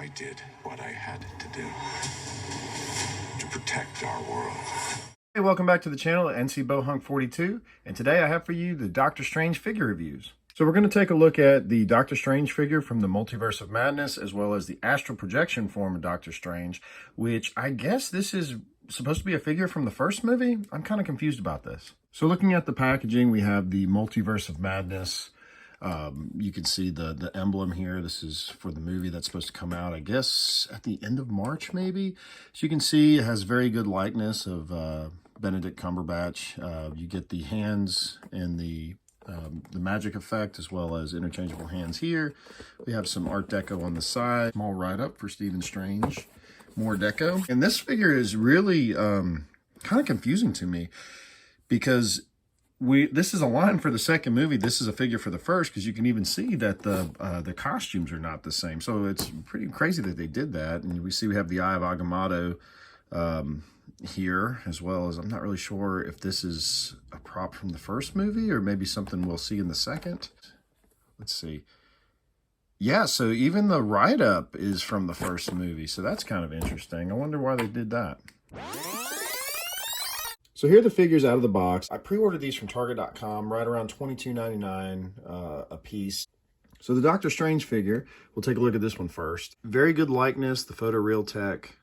I did what I had to do to protect our world. Hey, welcome back to the channel at NC Bohunk 42, and today I have for you the Doctor Strange figure reviews. So we're going to take a look at the Doctor Strange figure from the Multiverse of Madness, as well as the Astral projection form of Doctor Strange, which I guess this is supposed to be a figure from the first movie. I'm kind of confused about this. So looking at the packaging, we have the Multiverse of Madness. You can see the emblem here. This is for the movie that's supposed to come out, I guess, at the end of March, maybe. So you can see it has very good likeness of Benedict Cumberbatch. You get the hands and the magic effect, as well as interchangeable hands here. We have some Art Deco on the side. Small write-up for Stephen Strange. More deco. And this figure is really kind of confusing to me, because this is a line for the second movie. This is a figure for the first, because you can even see that the costumes are not the same. So it's pretty crazy that they did that. And we see we have the Eye of Agamotto here, as well as, I'm not really sure if this is a prop from the first movie or maybe something we'll see in the second. Let's see. Yeah, so even the write-up is from the first movie. So that's kind of interesting. I wonder why they did that. So here are the figures out of the box. I pre-ordered these from Target.com, right around $22.99 a piece. So the Doctor Strange figure, we'll take a look at this one first. Very good likeness, the photoreal tech.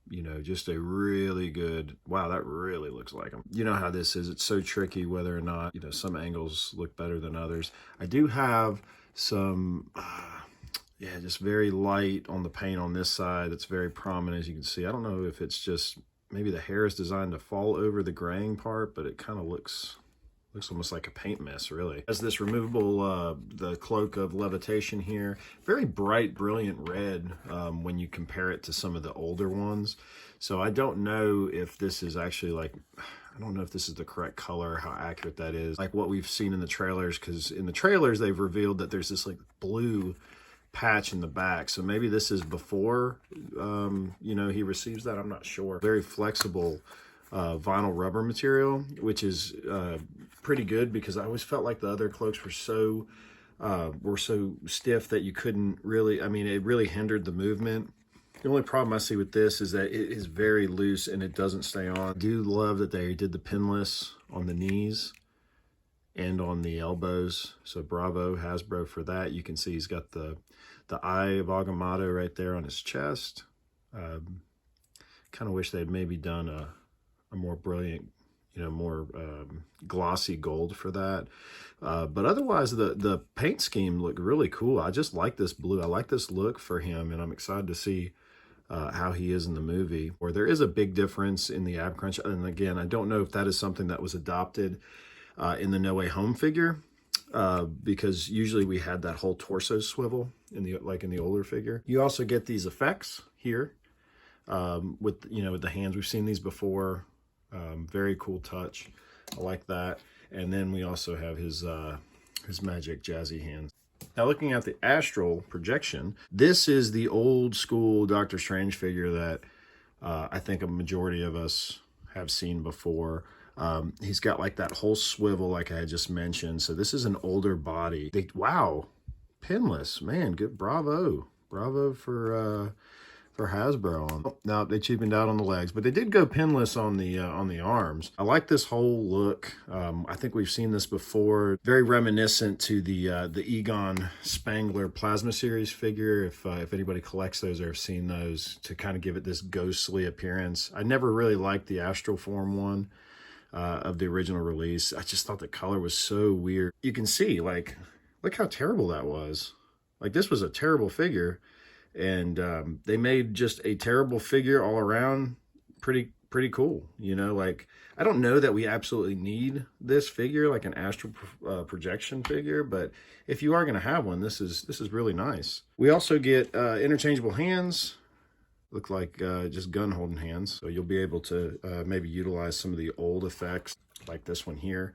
You know, just a really good, wow, that really looks like him. You know how this is. It's so tricky whether or not, you know, some angles look better than others. I do have some, yeah, just very light on the paint on this side. That's very prominent, as you can see. I don't know if it's just, maybe the hair is designed to fall over the graying part, but it kind of looks almost like a paint mess, really. Has this removable, the cloak of levitation here. Very bright, brilliant red when you compare it to some of the older ones. So I don't know if this is actually like, I don't know if this is the correct color, how accurate that is. Like what we've seen in the trailers, because in the trailers they've revealed that there's this like blue patch in the back. So maybe this is before, you know, he receives that. I'm not sure. Very flexible vinyl rubber material, which is pretty good, because I always felt like the other cloaks were so stiff that you couldn't really, I mean, it really hindered the movement. The only problem I see with this is that it is very loose and it doesn't stay on. I do love that they did the pinless on the knees and on the elbows. So bravo Hasbro for that. You can see he's got the Eye of Agamotto right there on his chest. Kind of wish they'd maybe done a more brilliant, you know, more glossy gold for that. But otherwise, the paint scheme looked really cool. I just like this blue. I like this look for him, and I'm excited to see how he is in the movie. Or there is a big difference in the ab crunch. And again, I don't know if that is something that was adopted in the No Way Home figure, because usually we had that whole torso swivel in the older figure. You also get these effects here with, you know, with the hands. We've seen these before. Very cool touch. I like that. And then we also have his magic jazzy hands. Now looking at the Astral projection, this is the old school Doctor Strange figure that I think a majority of us have seen before. He's got like that whole swivel like I had just mentioned. So this is an older body. Wow, pinless, man, good, bravo for Hasbro. Now they cheapened out on the legs, but they did go pinless on the arms. I like this whole look. I think we've seen this before. Very reminiscent to the Egon Spangler Plasma Series figure. If anybody collects those or have seen those, to kind of give it this ghostly appearance. I never really liked the Astral form one of the original release. I just thought the color was so weird. You can see, like, look how terrible that was. Like, this was a terrible figure. And they made just a terrible figure all around pretty cool. You know, like, I don't know that we absolutely need this figure, like an Astral projection figure, but if you are going to have one, this is really nice. We also get interchangeable hands. Look like just gun holding hands. So you'll be able to maybe utilize some of the old effects, like this one here.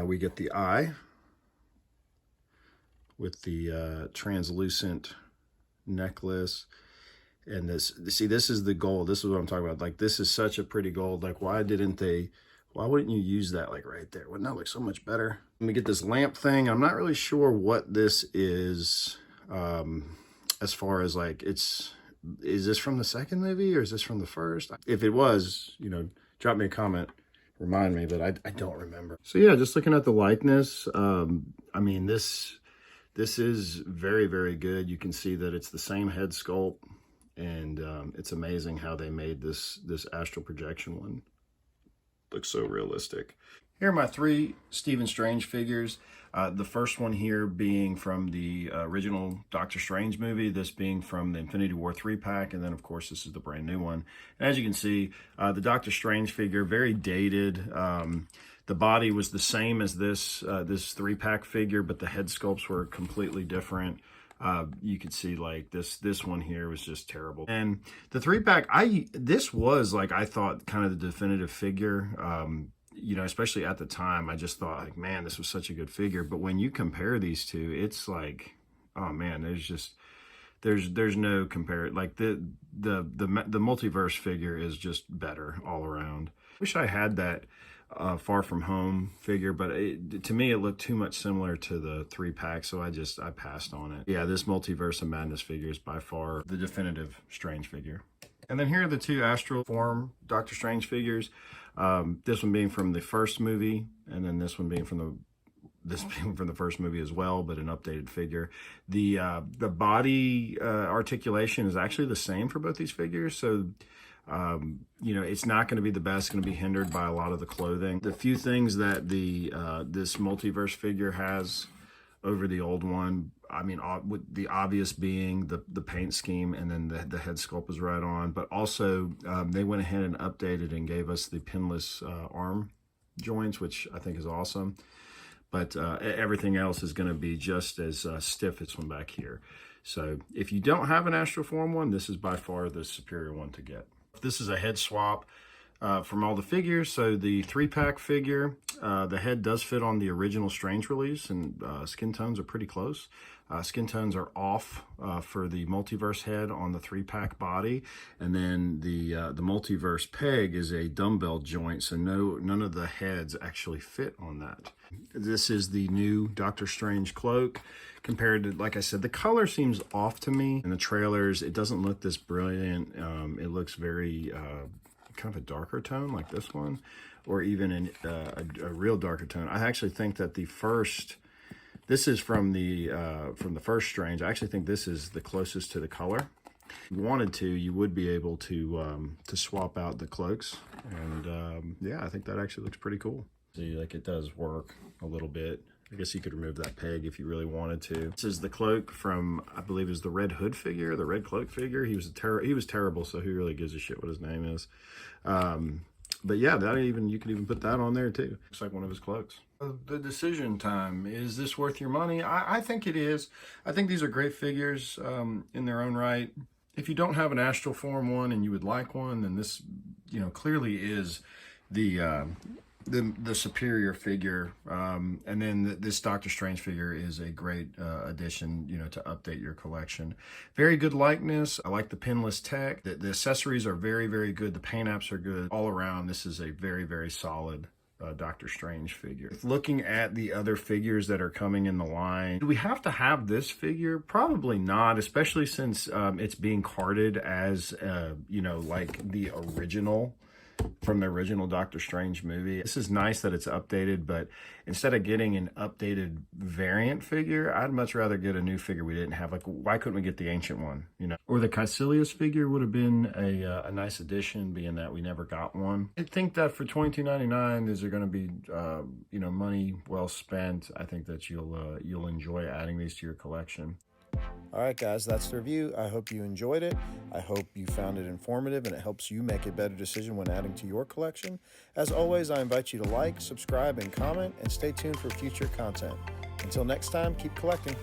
We get the eye with the translucent necklace, and this is the gold. This is what I'm talking about. Like, this is such a pretty gold. Like, why wouldn't you use that, like, right there? Wouldn't that look so much better? Let me get this lamp thing. I'm not really sure what this is. as far as like, is this from the second movie or is this from the first? If it was, you know, drop me a comment, remind me, but I don't remember. So yeah, just looking at the likeness, I mean, this is very, very good. You can see that it's the same head sculpt, and it's amazing how they made this astral projection one. Looks so realistic. Here are my 3 Stephen Strange figures. The first one here being from the original Doctor Strange movie, this being from the Infinity War 3-pack, and then of course this is the brand new one. And as you can see, the Doctor Strange figure, very dated. The body was the same as this 3-pack figure, but the head sculpts were completely different. You could see like this one here was just terrible. And the 3-pack, this was like, I thought kind of the definitive figure. You know, especially at the time, I just thought like, man, this was such a good figure. But when you compare these two, it's like, oh man, there's no compare. Like the Multiverse figure is just better all around. Wish I had that Far From Home figure, but to me it looked too much similar to the 3-pack, so I passed on it. Yeah, this Multiverse of Madness figure is by far the definitive Strange figure. And then here are the 2 Astral Form Doctor Strange figures. This one being from the first movie, and then this one being from the first movie as well, but an updated figure. The body articulation is actually the same for both these figures, so you know, it's not going to be the best. It's going to be hindered by a lot of the clothing. The few things that this Multiverse figure has over the old one, I mean, with the obvious being the paint scheme, and then the head sculpt is right on, but also they went ahead and updated and gave us the pinless arm joints, which I think is awesome. But everything else is going to be just as stiff as this one back here. So if you don't have an Astral Form one, this is by far the superior one to get. This is a head swap from all the figures. So the 3-pack figure, the head does fit on the original Strange release, and skin tones are pretty close. Skin tones are off for the Multiverse head on the 3-pack body, and then the Multiverse peg is a dumbbell joint, so none of the heads actually fit on that. This is the new Doctor Strange cloak. Compared to, like I said, the color seems off to me. In the trailers, it doesn't look this brilliant. It looks very kind of a darker tone like this one, or even a real darker tone. I actually think that this is from the first Strange. I actually think this is the closest to the color. If you wanted to, you would be able to swap out the cloaks, and yeah, I think that actually looks pretty cool. See, like it does work a little bit. I guess you could remove that peg if you really wanted to. This is the cloak from, I believe, is the Red Hood figure, the Red Cloak figure. He was terrible, so who really gives a shit what his name is? But yeah, you could even put that on there too. Looks like one of his cloaks. The decision time, is this worth your money? I think it is. I think these are great figures in their own right. If you don't have an Astral Form one and you would like one, then this, you know, clearly is the superior figure, and then this Doctor Strange figure is a great addition, you know, to update your collection. Very good likeness. I like the pinless tech. The accessories are very, very good. The paint apps are good. All around, this is a very, very solid Doctor Strange figure. Looking at the other figures that are coming in the line, do we have to have this figure? Probably not, especially since it's being carded as, you know, like the original from the original Doctor Strange movie. This is nice that it's updated, but instead of getting an updated variant figure, I'd much rather get a new figure we didn't have. Like, why couldn't we get the ancient one, you know? Or the Caecilius figure would have been a nice addition, being that we never got one. I think that for $22.99, these are going to be, you know, money well spent. I think that you'll enjoy adding these to your collection. All right, guys, that's the review. I hope you enjoyed it. I hope you found it informative and it helps you make a better decision when adding to your collection. As always, I invite you to like, subscribe, and comment, and stay tuned for future content. Until next time, keep collecting.